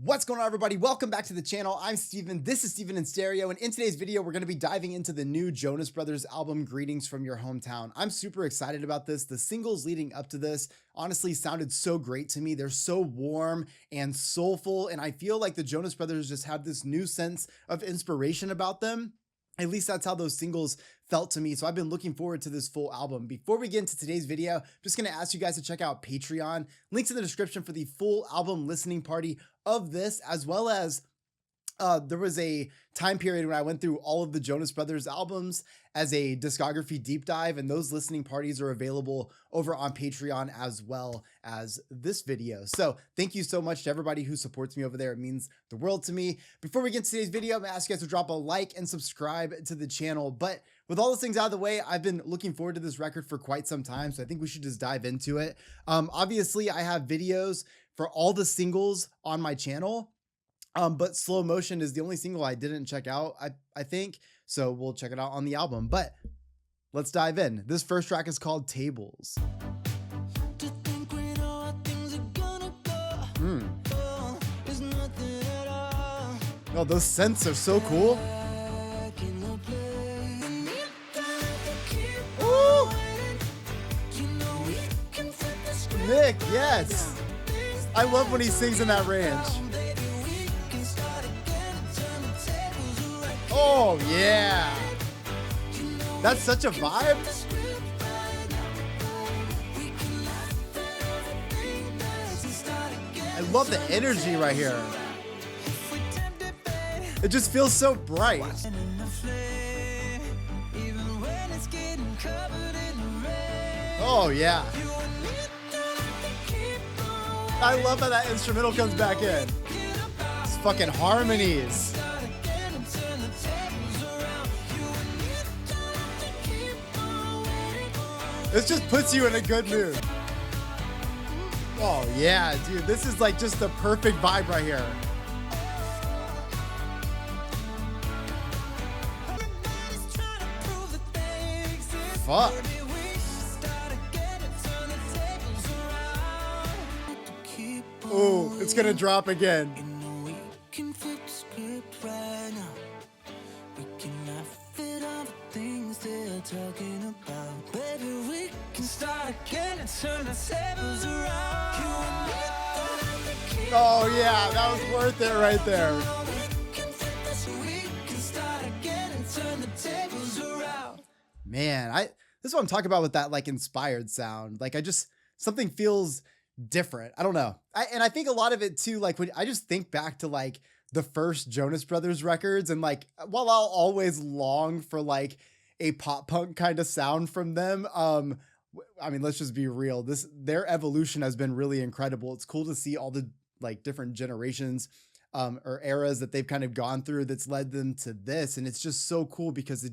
What's going on, everybody? Welcome back to the channel. I'm Steven. This is Steven in Stereo, and in today's video, we're going to be diving into the new Jonas Brothers album, Greetings from Your Hometown. I'm super excited about this. The singles leading up to this honestly sounded so great to me. They're so warm and soulful, and I feel like the Jonas Brothers just have this new sense of inspiration about them. At least that's how those singles felt to me. So I've been looking forward to this full album. Before we get into today's video, I'm just going to ask you guys to check out Patreon. Links in the description for the full album listening party of this, as well as there was a time period when I went through all of the Jonas Brothers albums as a discography deep dive, and those listening parties are available over on Patreon as well as this video. So thank you so much to everybody who supports me over there. It means the world to me. Before we get to today's video, I'm gonna ask you guys to drop a like and subscribe to the channel. But with all those things out of the way, I've been looking forward to this record for quite some time, so I think we should just dive into it. Obviously, I have videos for all the singles on my channel. But Slow Motion is the only single I didn't check out, I think. So we'll check it out on the album. But let's dive in. This first track is called Tables. Oh, those synths are so cool. Ooh. Nick, yes. I love when he sings in that range. Oh, yeah. That's such a vibe. I love the energy right here. It just feels so bright. Oh, yeah. I love how that instrumental comes back in. It's fucking harmonies. This just puts you in a good mood. Oh yeah, dude, this is like just the perfect vibe right here. Fuck. Oh, it's gonna drop again. Talking about, baby, we can start again and turn the tables around. Oh yeah, that was worth it right there. Man, this is what I'm talking about with that like inspired sound. Like something feels different. I don't know. And I think a lot of it too, like when I just think back to like the first Jonas Brothers records, and like while I'll always long for like a pop punk kind of sound from them, I mean, let's just be real. Their evolution has been really incredible. It's cool to see all the like different generations or eras that they've kind of gone through that's led them to this. And it's just so cool because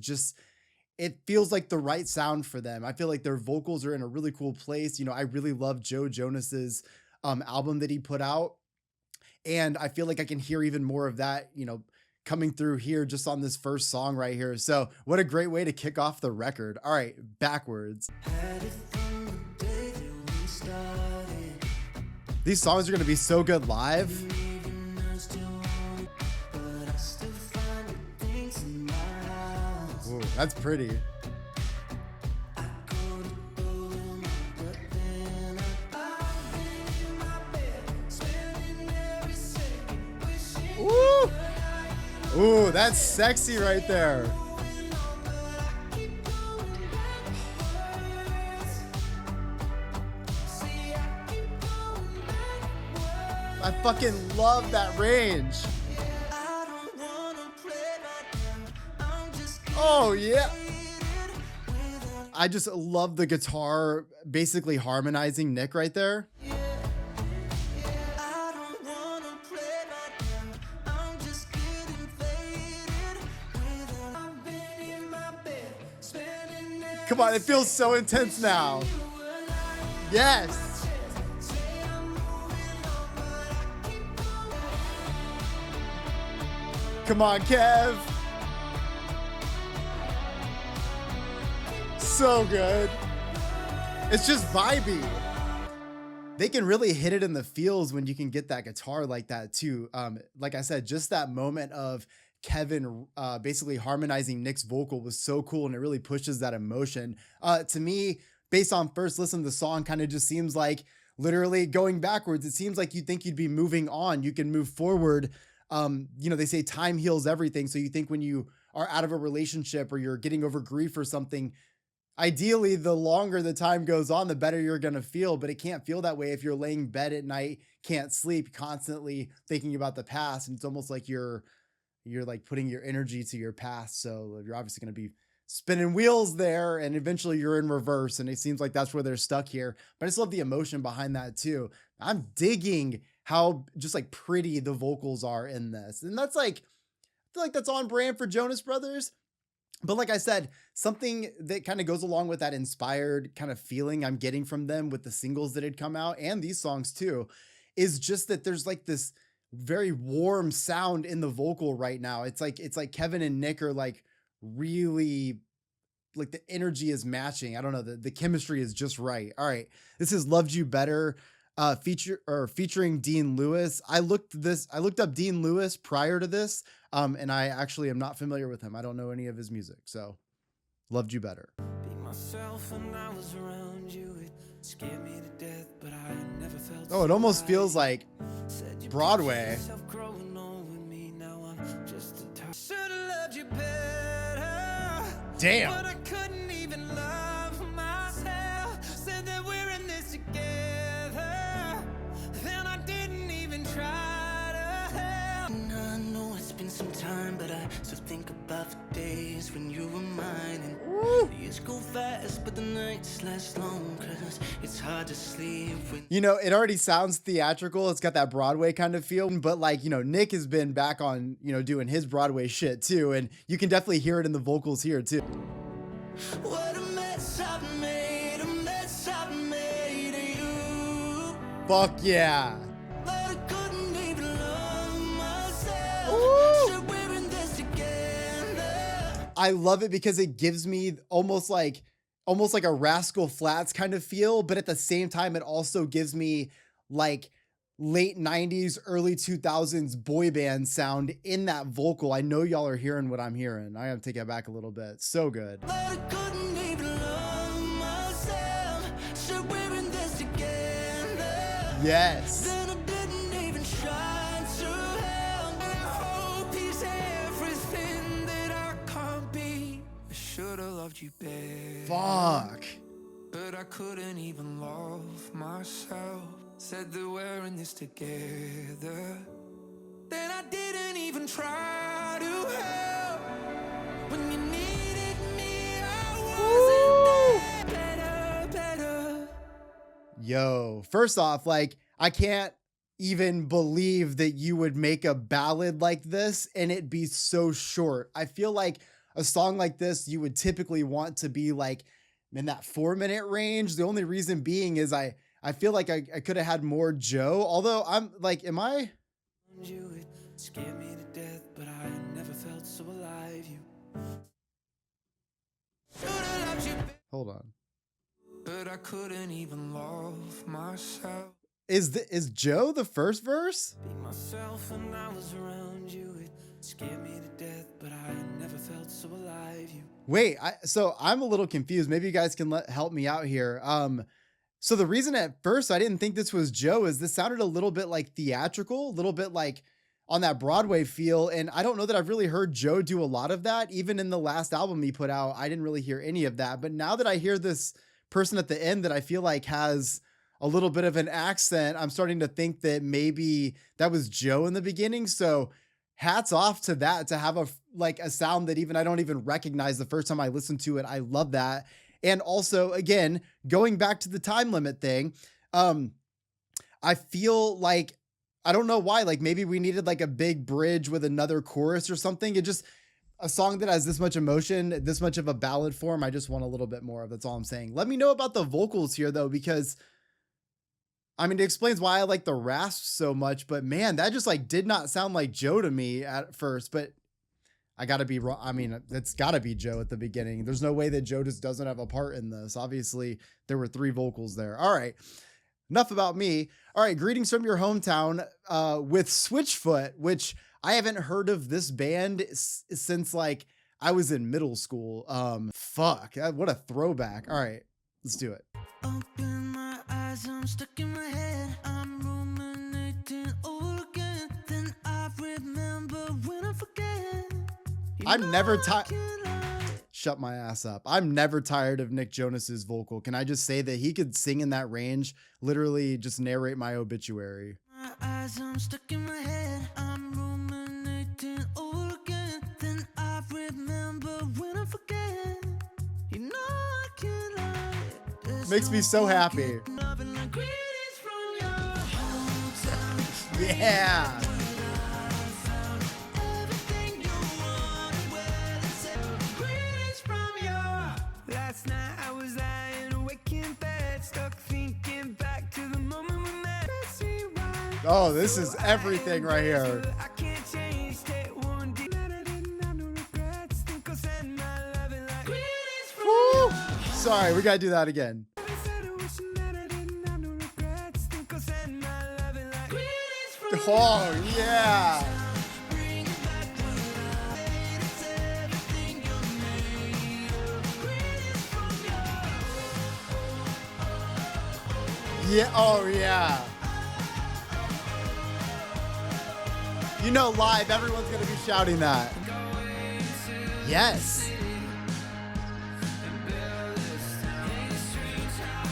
it feels like the right sound for them. I feel like their vocals are in a really cool place. You know, I really love Joe Jonas's album that he put out. And I feel like I can hear even more of that, you know, coming through here just on this first song right here. So what a great way to kick off the record. All right, Backwards. These songs are going to be so good live. Ooh, that's pretty. Ooh. Ooh, that's sexy right there. I fucking love that range. Oh, yeah. I just love the guitar basically harmonizing Nick right there. Come on, it feels so intense now. Yes. Come on, Kev. So good. It's just vibey. They can really hit it in the feels when you can get that guitar like that too. Like I said, just that moment of Kevin basically harmonizing Nick's vocal was so cool, and it really pushes that emotion. To me, based on first listen, the song kind of just seems like literally going backwards. It seems like you think you'd be moving on. You can move forward. They say time heals everything. So you think when you are out of a relationship or you're getting over grief or something, ideally the longer the time goes on, the better you're going to feel, but it can't feel that way if you're laying bed at night, can't sleep, constantly thinking about the past. And it's almost like you're like putting your energy to your past. So you're obviously going to be spinning wheels there, and eventually you're in reverse. And it seems like that's where they're stuck here. But I just love the emotion behind that too. I'm digging how just like pretty the vocals are in this. And that's like, I feel like that's on brand for Jonas Brothers. But like I said, something that kind of goes along with that inspired kind of feeling I'm getting from them with the singles that had come out and these songs too, is just that there's like this very warm sound in the vocal right now. It's like Kevin and Nick are like really, like the energy is matching. I don't know, the chemistry is just right. All right. This is Loved You Better, featuring Dean Lewis. I looked up Dean Lewis prior to this. And I actually am not familiar with him. I don't know any of his music. So Loved You Better. Be myself when I was around you. It scared me to death, but I never felt Oh, it almost feels like Broadway. Damn. But I couldn't even love myself. Said that we're in this together. Then I didn't even try to help. I know it's been some time, but I still think about the days when you were mine. And the years go fast, but the nights last long, 'cause it's hard to sleep when It already sounds theatrical. It's got that Broadway kind of feel, but like, Nick has been back on, doing his Broadway shit too. And you can definitely hear it in the vocals here too. what a mess I've made, a mess I've made of you. Fuck yeah. But I couldn't even love myself. Woo! Said we're in this together. I love it because it gives me almost like a Rascal Flatts kind of feel, but at the same time, it also gives me like late 90s, early 2000s boy band sound in that vocal. I know y'all are hearing what I'm hearing. I gotta take it back a little bit. So good. But I couldn't even love myself. Said we're in this together. Yes. Then I didn't even try to help. I hope he's everything that I can't be. I should have loved you better. Fuck. But I couldn't even love myself. Said that we're in this together. Then I didn't even try to help. When you needed me, I wasn't there. Better. Yo, first off, like, I can't even believe that you would make a ballad like this and it be so short. I feel like a song like this, you would typically want to be like in that 4-minute range. The only reason being is I feel like I could have had more Joe. Although I'm like, am I? You, it scared me to death, but I never felt so alive. You should've loved you, Hold on. but I couldn't even love myself. Is Joe the first verse? Be myself when I was around you. It scared me to death, but I never felt so alive. You Wait, so I'm a little confused. Maybe you guys can help me out here. So the reason at first I didn't think this was Joe is this sounded a little bit like theatrical, a little bit like on that Broadway feel. And I don't know that I've really heard Joe do a lot of that. Even in the last album he put out, I didn't really hear any of that. But now that I hear this person at the end that I feel like has a little bit of an accent, I'm starting to think that maybe that was Joe in the beginning. So hats off to that, to have a sound that even I don't even recognize the first time I listen to it. I love that. And also, again, going back to the time limit thing, I feel like, I don't know why, like maybe we needed like a big bridge with another chorus or something. It just, a song that has this much emotion, this much of a ballad form, I just want a little bit more of. That's all I'm saying. Let me know about the vocals here though, because I mean, it explains why I like the rasps so much, but man, that just like did not sound like Joe to me at first, but I gotta be wrong. I mean, it's gotta be Joe at the beginning. There's no way that Joe just doesn't have a part in this. Obviously there were 3 vocals there. All right. enough about me. All right, greetings from your hometown with Switchfoot, which I haven't heard of this band since like I was in middle school. Fuck, what a throwback. All right, let's do it. Open my eyes, I'm stuck in my head. I'm ruminating all again. Then I remember when I forget. I'm never tired. Shut my ass up. I'm never tired of Nick Jonas's vocal. Can I just say that he could sing in that range, literally just narrate my obituary. My eyes, I'm stuck in my head. I'm ruminating all again. Then I remember when I forget. You know I can't lie. There's Makes me so happy. nothing like greetings from your hometown. Yeah. Everything you want, well, it's greetings from your. Last night I was lying awake in bed, stuck thinking back to the moment we met. Oh, this is everything right here. I can't change that one day. I didn't have no regrets. Think I'll send my love and like greetings from Woo! Sorry, we gotta do that again. Oh, yeah. Yeah, oh, yeah. You know, live, everyone's gonna be shouting that. Yes.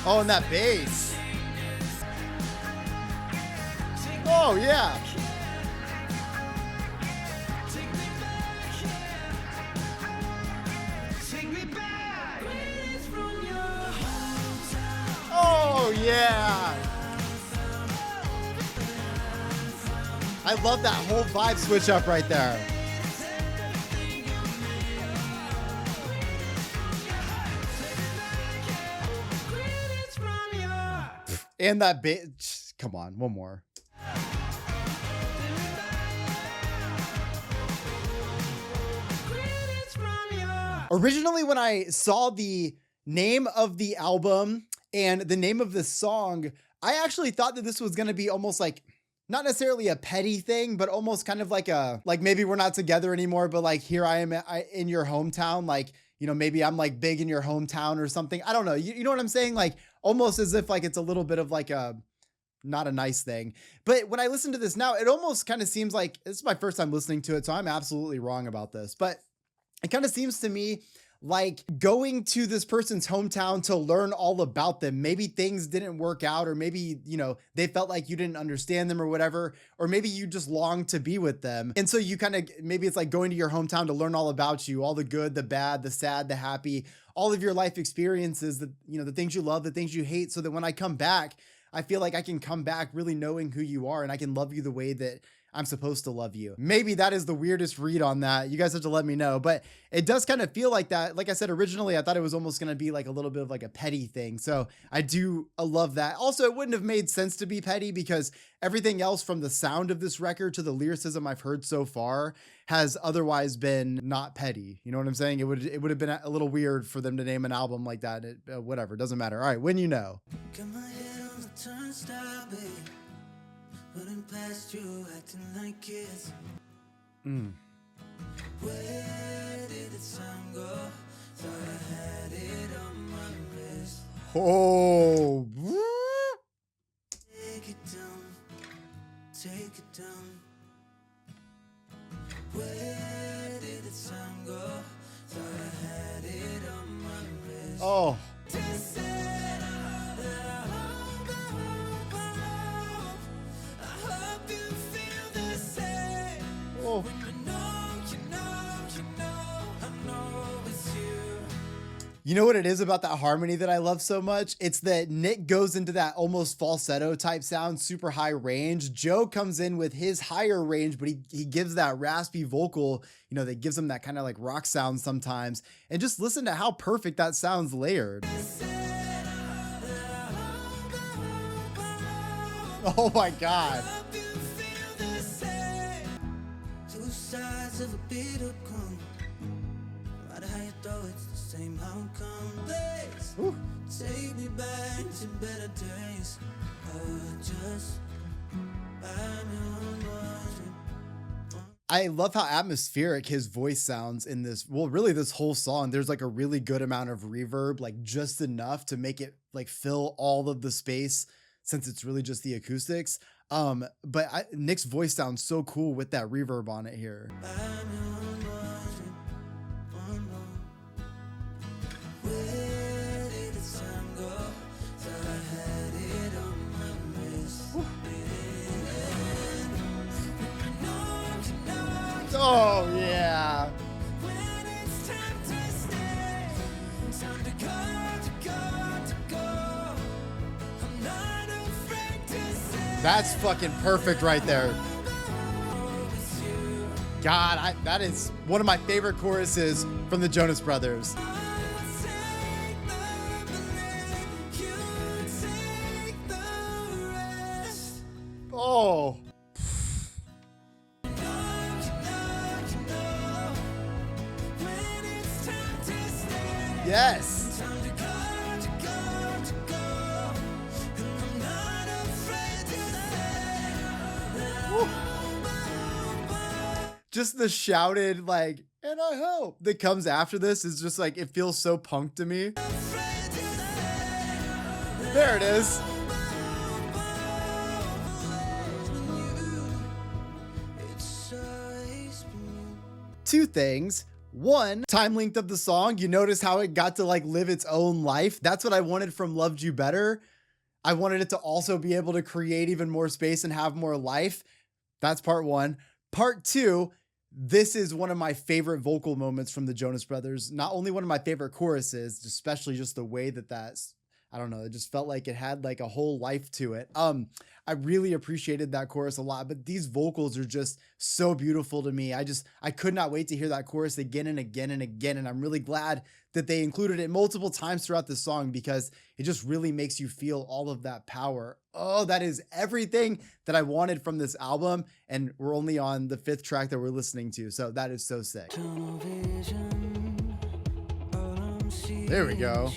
Oh, and that bass. Oh, yeah. Oh, yeah. I love that whole vibe switch up right there. And that bass. Come on, one more. Originally, when I saw the name of the album and the name of the song, I actually thought that this was going to be almost like, not necessarily a petty thing, but almost kind of like maybe we're not together anymore, but like here I am in your hometown. Like, you know, maybe I'm like big in your hometown or something. I don't know. You know what I'm saying? Like almost as if like it's a little bit of like not a nice thing. But when I listen to this now, it almost kind of seems like this is my first time listening to it. So I'm absolutely wrong about this, but it kind of seems to me like going to this person's hometown to learn all about them. Maybe things didn't work out, or maybe, you know, they felt like you didn't understand them or whatever, or maybe you just long to be with them. And so you kind of, maybe it's like going to your hometown to learn all about you, all the good, the bad, the sad, the happy, all of your life experiences, the, you know, the things you love, the things you hate, so that when I come back, I feel like I can come back really knowing who you are and I can love you the way that I'm supposed to love you. Maybe that is the weirdest read on that. You guys have to let me know, but it does kind of feel like that. Like I said, originally, I thought it was almost going to be like a little bit of like a petty thing. So I love that. Also, it wouldn't have made sense to be petty because everything else from the sound of this record to the lyricism I've heard so far has otherwise been not petty. You know what I'm saying? It would have been a little weird for them to name an album like that. Whatever, doesn't matter. All right, when you know. Got my head on the turnstile, babe. Running past you, acting like kids. Where did the time go? Thought I had it on my wrist. Oh. Take it down. Take it down. Where did the time go? Thought I had it on my wrist. Oh. Oh. You know what it is about that harmony that I love so much? It's that Nick goes into that almost falsetto type sound, super high range. Joe comes in with his higher range, but he gives that raspy vocal, you know, that gives him that kind of like rock sound sometimes. And just listen to how perfect that sounds layered. Oh my God. Two sides of a bitter coin. No matter how you throw it, it's the same outcome. Please take me back to better days. I love how atmospheric his voice sounds in this. Well, really, this whole song, there's like a really good amount of reverb, like just enough to make it like fill all of the space since it's really just the acoustics. Nick's voice sounds so cool with that reverb on it here. Oh yeah. That's fucking perfect right there. God, that is one of my favorite choruses from the Jonas Brothers. Oh. Yes. Woo. Just the shouted like, and I hope that comes after this is just like, it feels so punk to me. There it is. Two things. One, time length of the song. You notice how it got to like live its own life. That's what I wanted from Loved You Better. I wanted it to also be able to create even more space and have more life. That's part one. Part two, this is one of my favorite vocal moments from the Jonas Brothers. Not only one of my favorite choruses, especially just the way that's, I don't know, it just felt like it had like a whole life to it. I really appreciated that chorus a lot, but these vocals are just so beautiful to me. I could not wait to hear that chorus again and again and again. And I'm really glad that they included it multiple times throughout the song because it just really makes you feel all of that power. Oh, that is everything that I wanted from this album. And we're only on the 5th track that we're listening to. So that is so sick. There we go.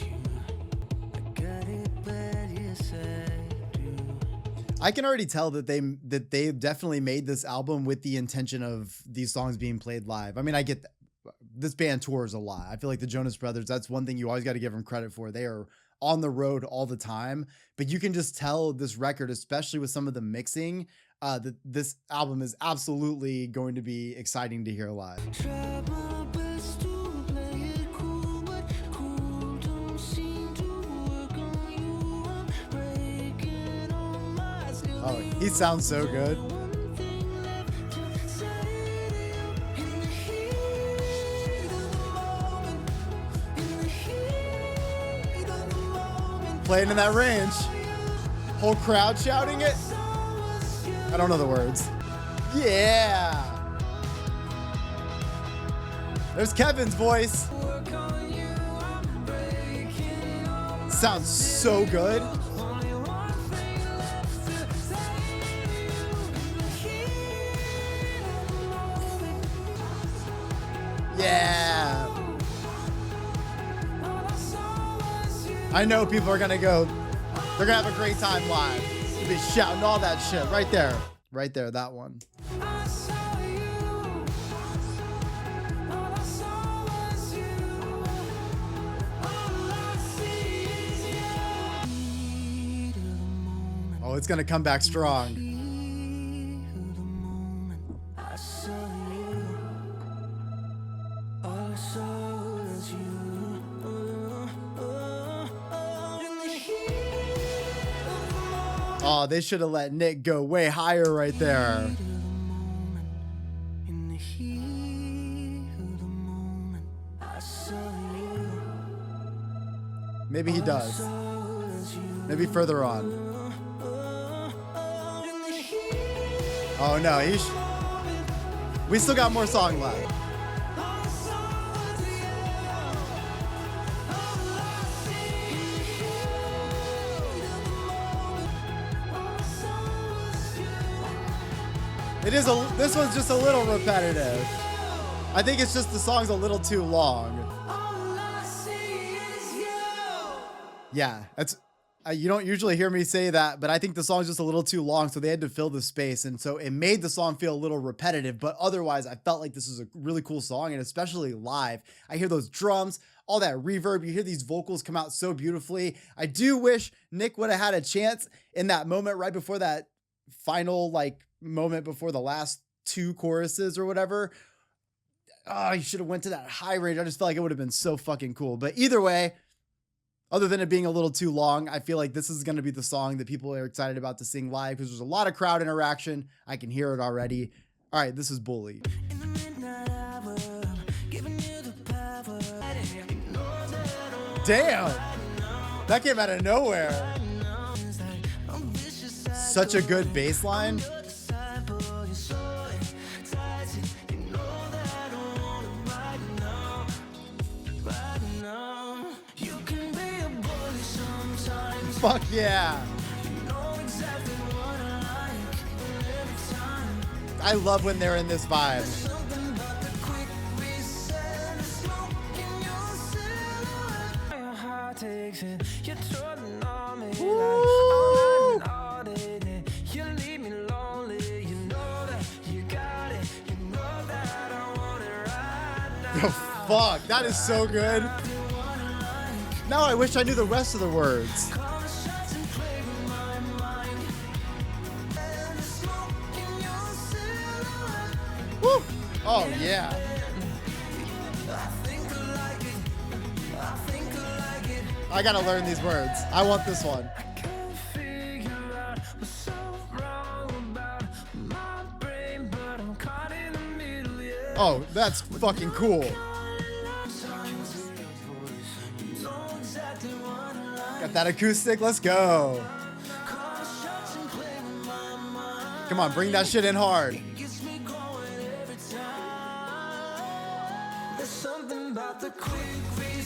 I can already tell that they definitely made this album with the intention of these songs being played live. I mean, I get this band tours a lot. I feel like the Jonas Brothers, that's one thing you always got to give them credit for. They are on the road all the time, but you can just tell this record, especially with some of the mixing, that this album is absolutely going to be exciting to hear live. Oh, he sounds so good. Playing in that range. Whole crowd shouting it. I don't know the words. Yeah. There's Kevin's voice. Sounds so good. Yeah. I know people are gonna go, they're gonna have a great time live. They'll be shouting all that shit right there. Right there, that one. Oh, it's gonna come back strong. Oh, they should have let Nick go way higher right there. Maybe he does. Maybe further on. Oh no, we still got more song left. This one's just a little repetitive. I think it's just the song's a little too long. Yeah, You don't usually hear me say that, but I think the song's just a little too long, so they had to fill the space. And so it made the song feel a little repetitive, but otherwise I felt like this was a really cool song, and especially live. I hear those drums, all that reverb, you hear these vocals come out so beautifully. I do wish Nick would have had a chance in that moment right before that final like moment before the last two choruses or whatever. Oh, he should have went to that high range. I just felt like it would have been so fucking cool. But either way, other than it being a little too long, I feel like this is going to be the song that people are excited about to sing live because there's a lot of crowd interaction. I can hear it already. All right, this is Bully. In the midnight hour, giving you the power. Damn, that came out of nowhere. Such a good bass line. Fuck yeah. I love when they're in this vibe. Woo! Oh, fuck, that is so good. Now I wish I knew the rest of the words. Woo! Oh yeah. I gotta learn these words. I want this one. Oh, that's fucking cool. Got that acoustic, let's go. Come on, bring that shit in hard.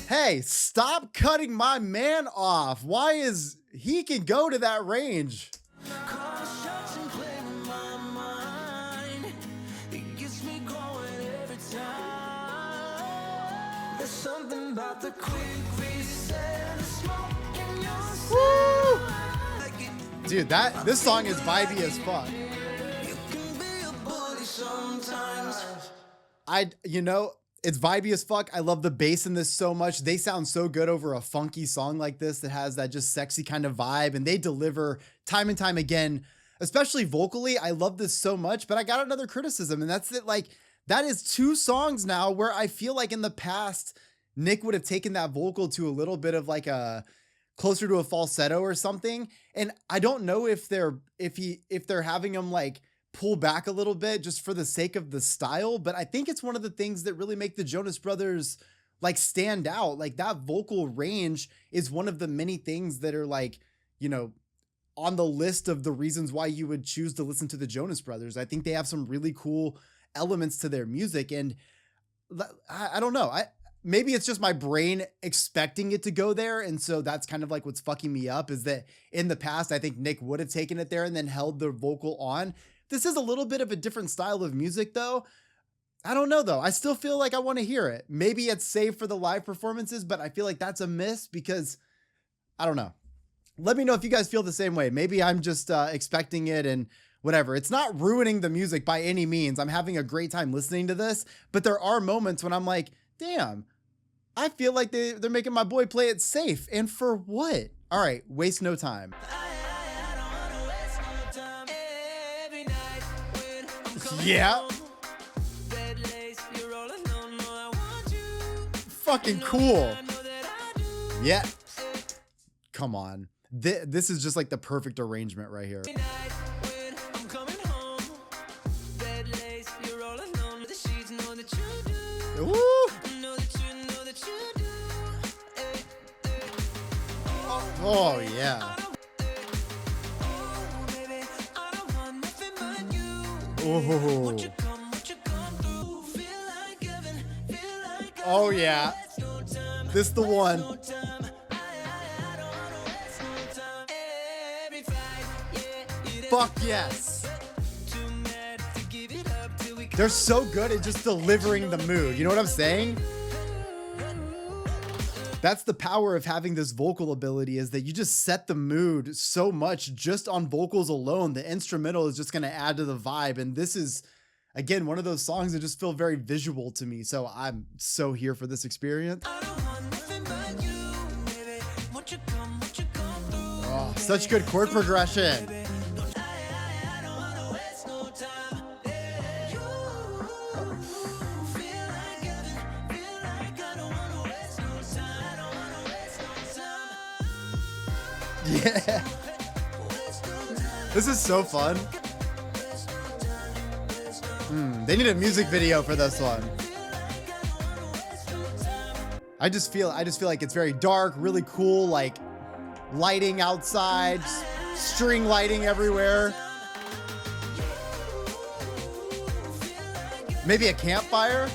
Hey, stop cutting my man off. Why is he can go to that range? Woo! Dude, this song is vibey as fuck. It's vibey as fuck. I love the bass in this so much. They sound so good over a funky song like this that has that just sexy kind of vibe, and they deliver time and time again, especially vocally. I love this so much, but I got another criticism, and that's it. Like, that is two songs now where I feel like in the past, Nick would have taken that vocal to a little bit of like a closer to a falsetto or something. And I don't know if they're having him like pull back a little bit just for the sake of the style, but I think it's one of the things that really make the Jonas Brothers like stand out. Like, that vocal range is one of the many things that are like, you know, on the list of the reasons why you would choose to listen to the Jonas Brothers. I think they have some really cool elements to their music, and I don't know. Maybe it's just my brain expecting it to go there. And so that's kind of like what's fucking me up, is that in the past, I think Nick would have taken it there and then held the vocal on. This is a little bit of a different style of music though. I don't know though. I still feel like I want to hear it. Maybe it's saved for the live performances, but I feel like that's a miss because I don't know. Let me know if you guys feel the same way. Maybe I'm just expecting it and whatever. It's not ruining the music by any means. I'm having a great time listening to this, but there are moments when I'm like, damn, I feel like they're making my boy play it safe. And for what? All right, waste no time. Yeah. Fucking cool. Yeah. Come on. This is just like the perfect arrangement right here. Woo. Oh yeah. Oh. Oh yeah. This the one. Fuck yes. They're so good at just delivering the mood. You know what I'm saying? That's the power of having this vocal ability, is that you just set the mood so much just on vocals alone. The instrumental is just going to add to the vibe. And this is, again, one of those songs that just feel very visual to me. So I'm so here for this experience. Oh, such good chord progression. Yeah. This is so fun. They need a music video for this one. I just feel like it's very dark, really cool, like lighting outside, string lighting everywhere. Maybe a campfire.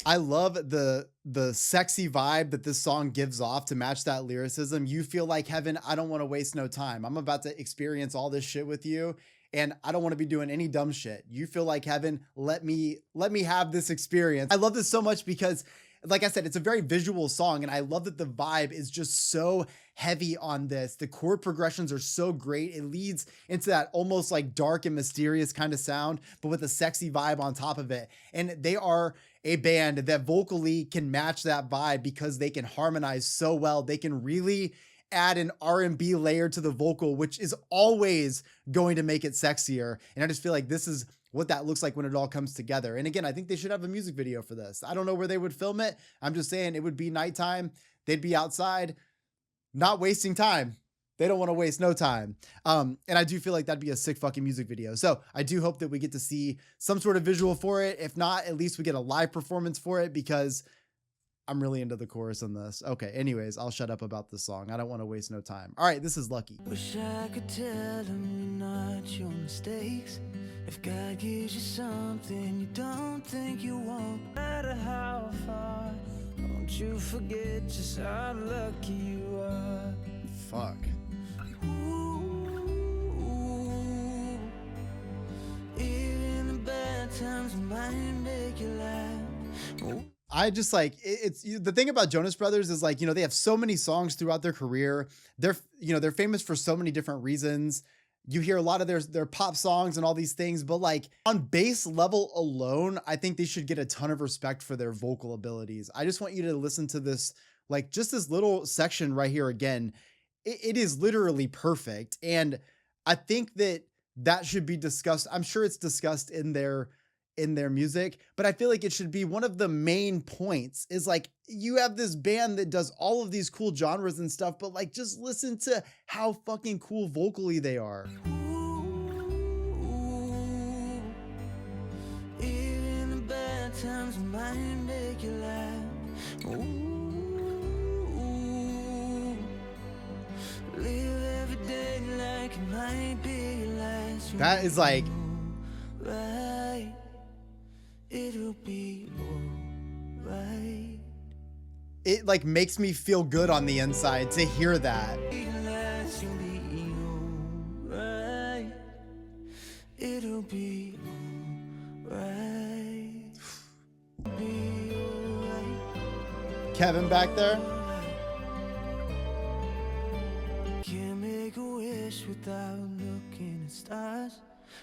I love the sexy vibe that this song gives off to match that lyricism. You feel like heaven. I don't want to waste no time. I'm about to experience all this shit with you, and I don't want to be doing any dumb shit. You feel like heaven. Let me have this experience. I love this so much because, like I said, it's a very visual song, and I love that the vibe is just so heavy on this. The chord progressions are so great. It leads into that almost like dark and mysterious kind of sound, but with a sexy vibe on top of it. And they are a band that vocally can match that vibe because they can harmonize so well. They can really add an R&B layer to the vocal, which is always going to make it sexier. And I just feel like this is what that looks like when it all comes together. And again, I think they should have a music video for this. I don't know where they would film it. I'm just saying it would be nighttime. They'd be outside, not wasting time. They don't want to waste no time. And I do feel like that'd be a sick fucking music video. So I do hope that we get to see some sort of visual for it. If not, at least we get a live performance for it, because I'm really into the chorus on this. Okay, anyways, I'll shut up about this song. I don't want to waste no time. All right, this is Lucky. Wish I could tell him you're not your mistakes. If God gives you something you don't think you want, no matter how far, don't you forget just how lucky you are. Fuck. Even the bad times might make you laugh. I just like it's the thing about Jonas Brothers is, like, you know, they have so many songs throughout their career. They're famous for so many different reasons. You hear a lot of their pop songs and all these things, but like on base level alone, I think they should get a ton of respect for their vocal abilities. I just want you to listen to this, like just this little section right here again. It is literally perfect. And I think that should be discussed. I'm sure it's discussed in their music, but I feel like it should be one of the main points, is like, you have this band that does all of these cool genres and stuff, but like, just listen to how fucking cool vocally they are. Even the bad times might make you laugh. Live every day like it might be your last. That is like, Right, it'll be alright. it like makes me feel good on the inside to hear that. You'll be alright. It'll be alright. Be alright. Kevin back there. Can't make a wish without looking at stars.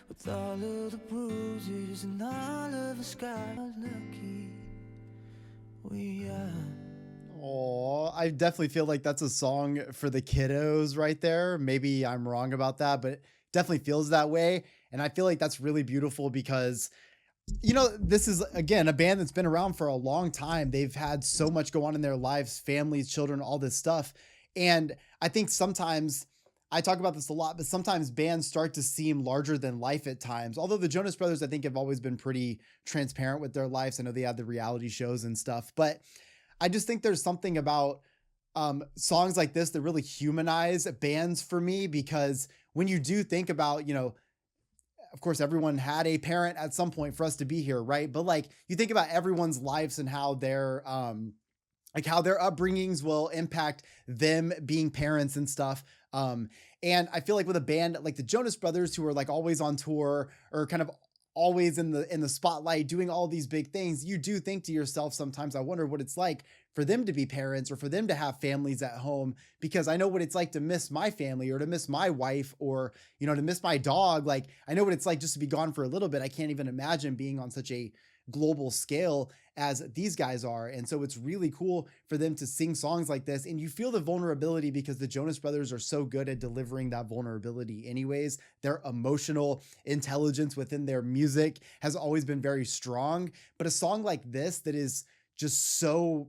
With all of the bruises and all of the scars, lucky we are. Oh, I definitely feel like that's a song for the kiddos right there. Maybe I'm wrong about that, but it definitely feels that way. And I feel like that's really beautiful because, you know, this is, again, a band that's been around for a long time. They've had so much go on in their lives, families, children, all this stuff. And I think sometimes, I talk about this a lot, but sometimes bands start to seem larger than life at times. Although the Jonas Brothers, I think, have always been pretty transparent with their lives. I know they had the reality shows and stuff, but I just think there's something about songs like this that really humanize bands for me, because when you do think about, you know, of course, everyone had a parent at some point for us to be here, right? But like, you think about everyone's lives and how they're like how their upbringings will impact them being parents and stuff. And I feel like with a band like the Jonas Brothers, who are like always on tour or kind of always in the spotlight doing all these big things, you do think to yourself sometimes, I wonder what it's like for them to be parents or for them to have families at home, because I know what it's like to miss my family or to miss my wife or, you know, to miss my dog. Like I know what it's like just to be gone for a little bit. I can't even imagine being on such a global scale as these guys are. And so it's really cool for them to sing songs like this. And you feel the vulnerability because the Jonas Brothers are so good at delivering that vulnerability anyways. Their emotional intelligence within their music has always been very strong. But a song like this that is just so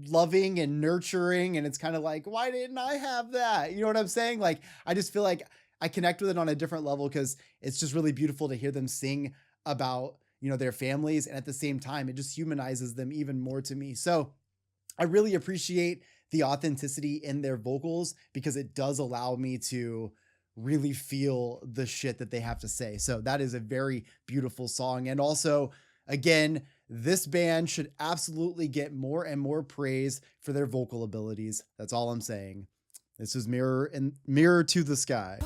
loving and nurturing, and it's kind of like, why didn't I have that? You know what I'm saying? Like, I just feel like I connect with it on a different level because it's just really beautiful to hear them sing about, you know, their families. And at the same time, it just humanizes them even more to me. So I really appreciate the authenticity in their vocals because it does allow me to really feel the shit that they have to say. So that is a very beautiful song. And also, again, this band should absolutely get more and more praise for their vocal abilities. That's all I'm saying. This is Mirror to the Sky.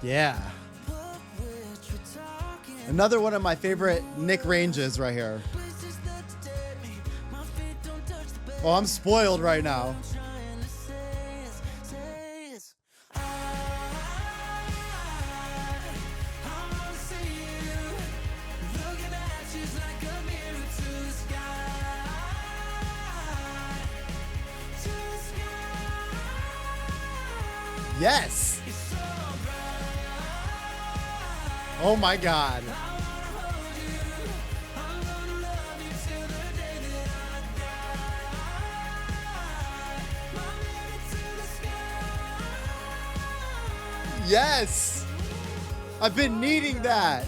Yeah. Another one of my favorite Nick ranges right here. Oh, I'm spoiled right now. Yes. Oh my God. Yes. I've been needing that.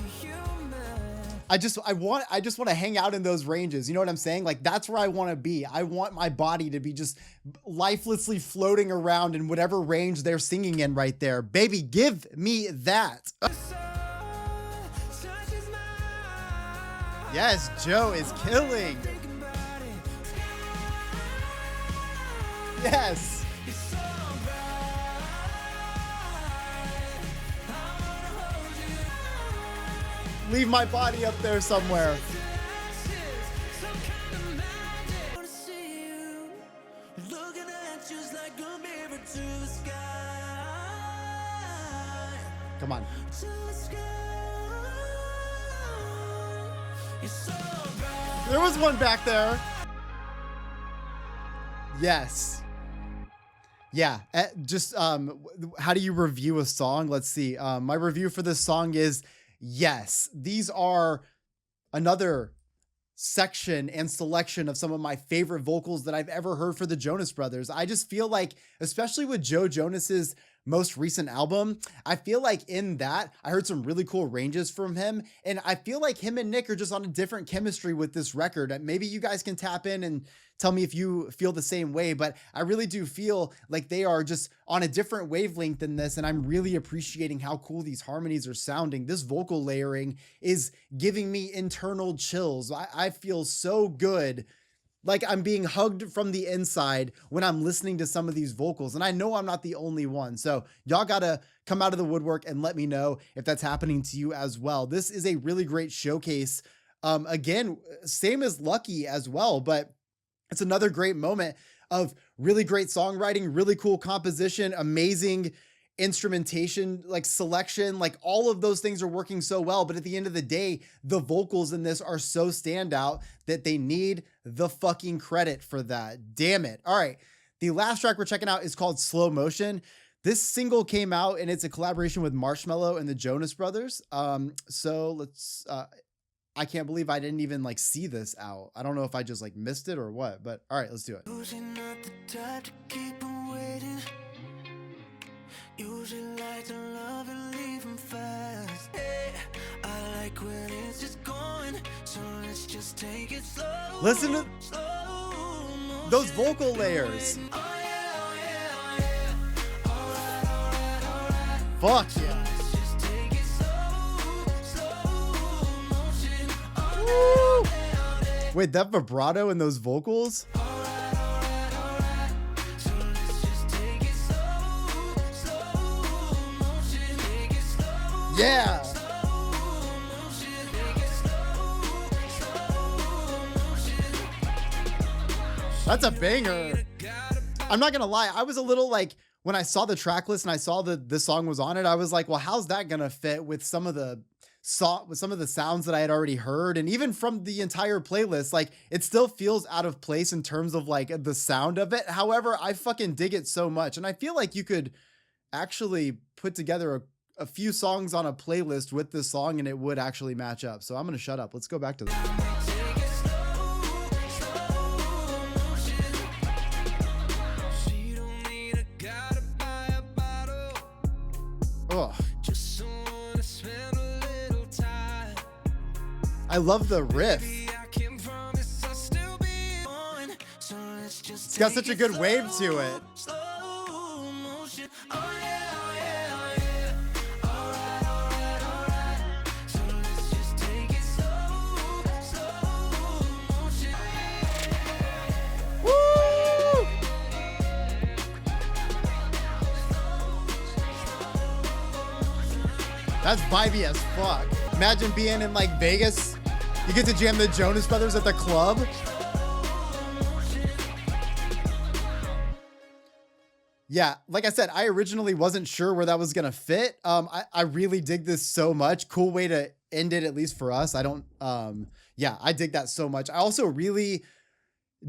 I just want to hang out in those ranges. You know what I'm saying? Like, that's where I want to be. I want my body to be just lifelessly floating around in whatever range they're singing in right there. Baby, give me that. Yes, Joe is killing. Yes. Leave my body up there somewhere. Come on. There was one back there. Yes. Yeah. Just how do you review a song? Let's see. My review for this song is yes. These are another section and selection of some of my favorite vocals that I've ever heard for the Jonas Brothers. I just feel like, especially with Joe Jonas's most recent album, I feel like in that I heard some really cool ranges from him, and I feel like him and Nick are just on a different chemistry with this record. Maybe you guys can tap in and tell me if you feel the same way, but I really do feel like they are just on a different wavelength than this, and I'm really appreciating how cool these harmonies are sounding. This vocal layering is giving me internal chills. I feel so good, like I'm being hugged from the inside when I'm listening to some of these vocals. And I know I'm not the only one. So y'all gotta come out of the woodwork and let me know if that's happening to you as well. This is a really great showcase. Again, same as Lucky as well, but it's another great moment of really great songwriting, really cool composition, amazing instrumentation, like selection, like all of those things are working so well. But at the end of the day, the vocals in this are so standout that they need the fucking credit for that. Damn it. All right. The last track we're checking out is called Slow Motion. This single came out and it's a collaboration with Marshmello and the Jonas Brothers. So let's, I can't believe I didn't even like see this out. I don't know if I just like missed it or what, but all right, let's do it. Usually like to love and leave them fast. Hey, I like when it's just going, so let's just take it slow. Listen to those vocal layers. Oh, yeah, oh, yeah, oh, yeah. All right. Fuck yeah. Wait, that vibrato in those vocals? So let's just take it slow motion, take it slow. Yeah. That's a banger. I'm not gonna lie, I was a little like, when I saw the track list and I saw that this song was on it, I was like, well, how's that gonna fit with some of the sounds that I had already heard, and even from the entire playlist, like it still feels out of place in terms of like the sound of it. However, I fucking dig it so much, and I feel like you could actually put together a few songs on a playlist with this song and it would actually match up. So I'm gonna shut up. Let's go back to this. Oh, I love the riff. It's got such a good wave to it. Woo! That's vibey as fuck. Imagine being in like Vegas. You get to jam the Jonas Brothers at the club. Yeah, like I said, I originally wasn't sure where that was gonna fit. I really dig this so much. Cool way to end it, at least for us. Yeah, I dig that so much. I also really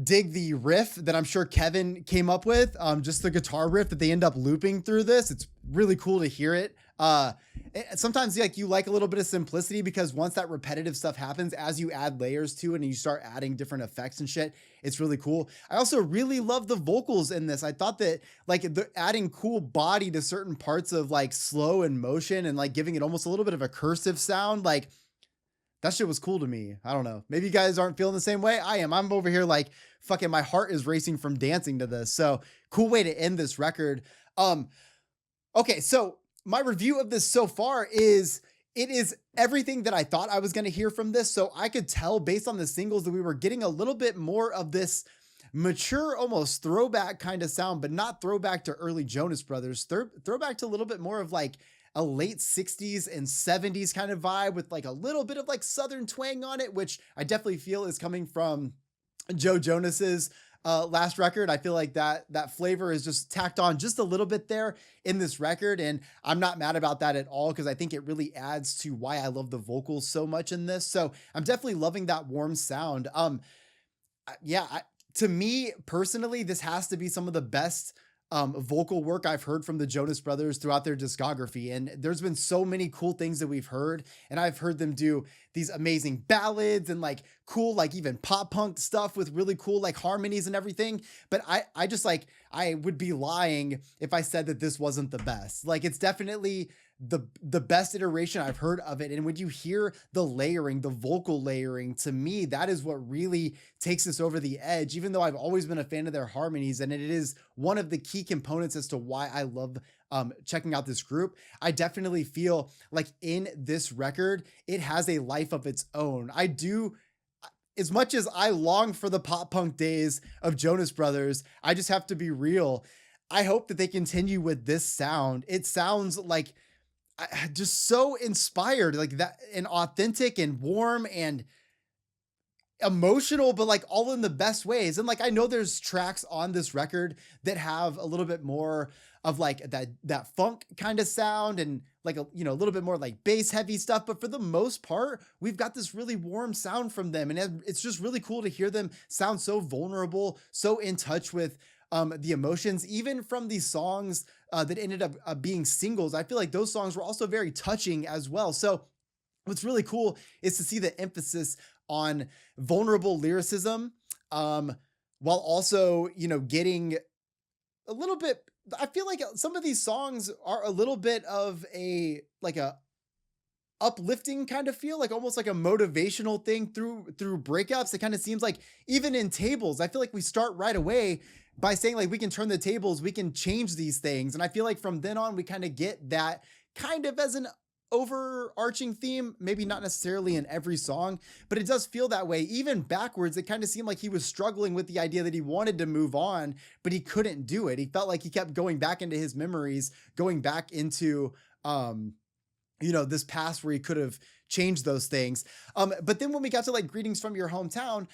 dig the riff that I'm sure Kevin came up with. Just the guitar riff that they end up looping through this. It's really cool to hear it. Sometimes like you like a little bit of simplicity, because once that repetitive stuff happens, as you add layers to it and you start adding different effects and shit, it's really cool. I also really love the vocals in this. I thought that like adding cool body to certain parts of like slow and motion and like giving it almost a little bit of a cursive sound, like that shit was cool to me. I don't know. Maybe you guys aren't feeling the same way I am. I'm over here like fucking my heart is racing from dancing to this. So cool way to end this record. Okay, so my review of this so far is it is everything that I thought I was going to hear from this. So I could tell based on the singles that we were getting a little bit more of this mature, almost throwback kind of sound, but not throwback to early Jonas Brothers. Throwback to a little bit more of like a late 60s and 70s kind of vibe with like a little bit of like Southern twang on it, which I definitely feel is coming from Joe Jonas's last record. I feel like that flavor is just tacked on just a little bit there in this record, and I'm not mad about that at all, because I think it really adds to why I love the vocals so much in this. So I'm definitely loving that warm sound. To me personally, this has to be some of the best vocal work I've heard from the Jonas Brothers throughout their discography. And there's been so many cool things that we've heard, and I've heard them do these amazing ballads and like cool, like even pop punk stuff with really cool like harmonies and everything. But I just like, I would be lying if I said that this wasn't the best. Like it's definitely the best iteration I've heard of it. And when you hear the layering, the vocal layering, to me, that is what really takes this over the edge, even though I've always been a fan of their harmonies. And it is one of the key components as to why I love checking out this group. I definitely feel like in this record, it has a life of its own. I do, as much as I long for the pop punk days of Jonas Brothers, I just have to be real. I hope that they continue with this sound. It sounds like just so inspired, like that, and authentic and warm and emotional, but like all in the best ways. And like, I know there's tracks on this record that have a little bit more of like that funk kind of sound and like a little bit more like bass heavy stuff. But for the most part, we've got this really warm sound from them. And it's just really cool to hear them sound so vulnerable, so in touch with the emotions, even from these songs that ended up being singles. I feel like those songs were also very touching as well. So what's really cool is to see the emphasis on vulnerable lyricism, while also, getting a little bit, I feel like some of these songs are a little bit of a uplifting kind of feel, like almost like a motivational thing through breakups. It kind of seems like even in Tables, I feel like we start right away by saying like, we can turn the tables, we can change these things. And I feel like from then on, we kind of get that kind of as an overarching theme, maybe not necessarily in every song, but it does feel that way. Even backwards, it kind of seemed like he was struggling with the idea that he wanted to move on, but he couldn't do it. He felt like he kept going back into his memories, going back into this past where he could have changed those things. But then when we got to like greetings from your hometown,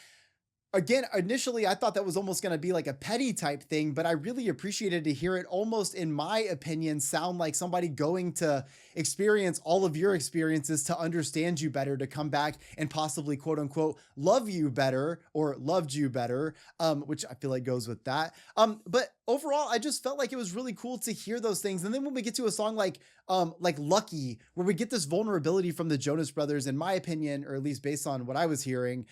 again, initially I thought that was almost going to be like a petty type thing, but I really appreciated to hear it almost, in my opinion, sound like somebody going to experience all of your experiences to understand you better, to come back and possibly quote unquote love you better or loved you better, which I feel like goes with that. But overall, I just felt like it was really cool to hear those things. And then when we get to a song like Lucky, where we get this vulnerability from the Jonas Brothers, in my opinion, or at least based on what I was hearing,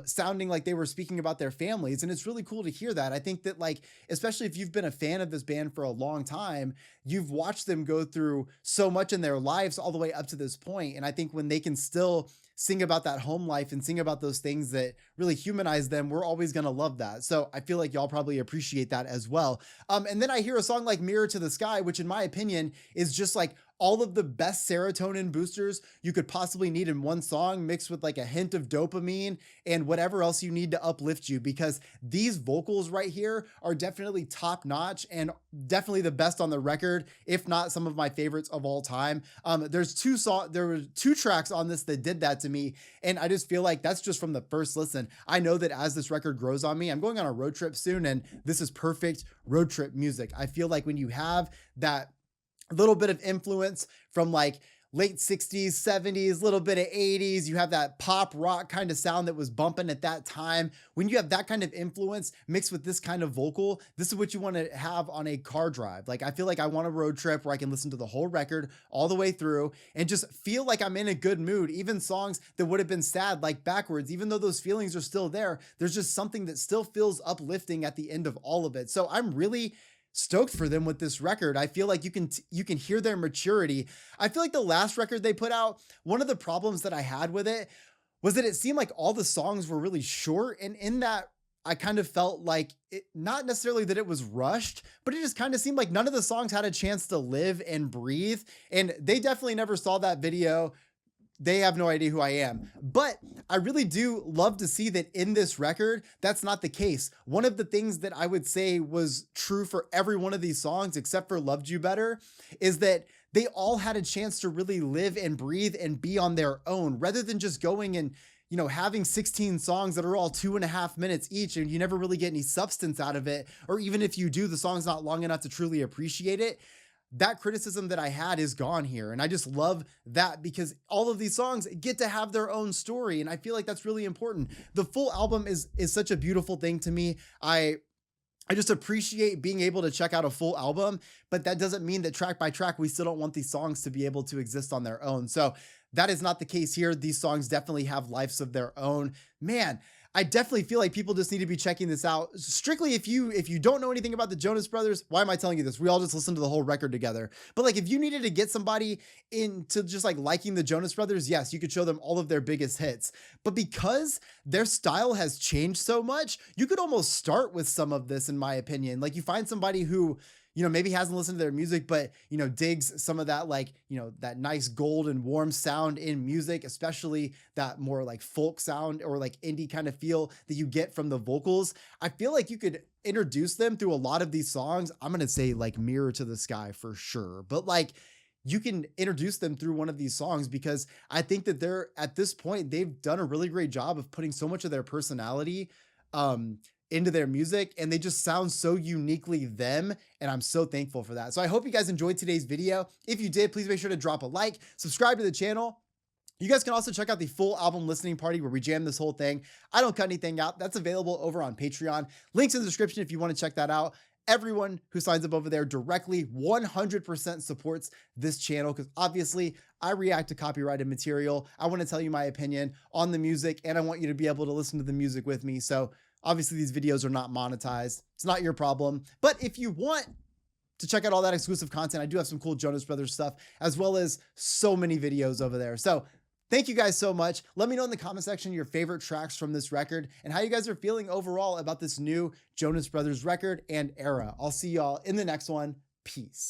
sounding like they were speaking about their families. And it's really cool to hear that. I think that, like, especially if you've been a fan of this band for a long time, you've watched them go through so much in their lives all the way up to this point. And I think when they can still sing about that home life and sing about those things that really humanize them, we're always going to love that. So I feel like y'all probably appreciate that as well. And then I hear a song like Mirror to the Sky, which in my opinion is just like all of the best serotonin boosters you could possibly need in one song, mixed with like a hint of dopamine and whatever else you need to uplift you, because these vocals right here are definitely top notch and definitely the best on the record, if not some of my favorites of all time. There were two tracks on this that did that to me, and I just feel like that's just from the first listen. I know that as this record grows on me, I'm going on a road trip soon, and this is perfect road trip music. I feel like when you have that little bit of influence from like late 60s, 70s, little bit of 80s, you have that pop rock kind of sound that was bumping at that time. When you have that kind of influence mixed with this kind of vocal, this is what you want to have on a car drive. Like, I feel like I want a road trip where I can listen to the whole record all the way through and just feel like I'm in a good mood. Even songs that would have been sad, like Backwards, even though those feelings are still there, there's just something that still feels uplifting at the end of all of it. So I'm really stoked for them with this record. I feel like you can hear their maturity. I feel like the last record they put out, one of the problems that I had with it was that it seemed like all the songs were really short, and in that I kind of felt like it, not necessarily that it was rushed, but it just kind of seemed like none of the songs had a chance to live and breathe. And they definitely never saw that video. They have no idea who I am, but I really do love to see that in this record, that's not the case. One of the things that I would say was true for every one of these songs, except for Loved You Better, is that they all had a chance to really live and breathe and be on their own, rather than just going and, having 16 songs that are all 2.5 minutes each, and you never really get any substance out of it. Or even if you do, the song's not long enough to truly appreciate it. That criticism that I had is gone here. And I just love that, because all of these songs get to have their own story. And I feel like that's really important. The full album is such a beautiful thing to me. I just appreciate being able to check out a full album, but that doesn't mean that track by track, we still don't want these songs to be able to exist on their own. So that is not the case here. These songs definitely have lives of their own. Man, I definitely feel like people just need to be checking this out. Strictly, if you don't know anything about the Jonas Brothers, why am I telling you this? We all just listened to the whole record together. But like, if you needed to get somebody into just like liking the Jonas Brothers, yes, you could show them all of their biggest hits. But because their style has changed so much, you could almost start with some of this, in my opinion. Like, you find somebody who, maybe hasn't listened to their music, but, digs some of that, like, that nice gold and warm sound in music, especially that more like folk sound or like indie kind of feel that you get from the vocals. I feel like you could introduce them through a lot of these songs. I'm going to say like Mirror to the Sky for sure, but like, you can introduce them through one of these songs, because I think that they're, at this point, they've done a really great job of putting so much of their personality, into their music, and they just sound so uniquely them, and I'm so thankful for that. So I hope you guys enjoyed today's video. If you did, please make sure to drop a like, subscribe to the channel. You guys can also check out the full album listening party where we jam this whole thing. I don't cut anything out. That's available over on Patreon. Links in the description if you want to check that out. Everyone who signs up over there directly 100% supports this channel, because obviously I react to copyrighted material. I want to tell you my opinion on the music, and I want you to be able to listen to the music with me. So obviously these videos are not monetized. It's not your problem. But if you want to check out all that exclusive content, I do have some cool Jonas Brothers stuff, as well as so many videos over there. So thank you guys so much. Let me know in the comment section your favorite tracks from this record and how you guys are feeling overall about this new Jonas Brothers record and era. I'll see y'all in the next one. Peace.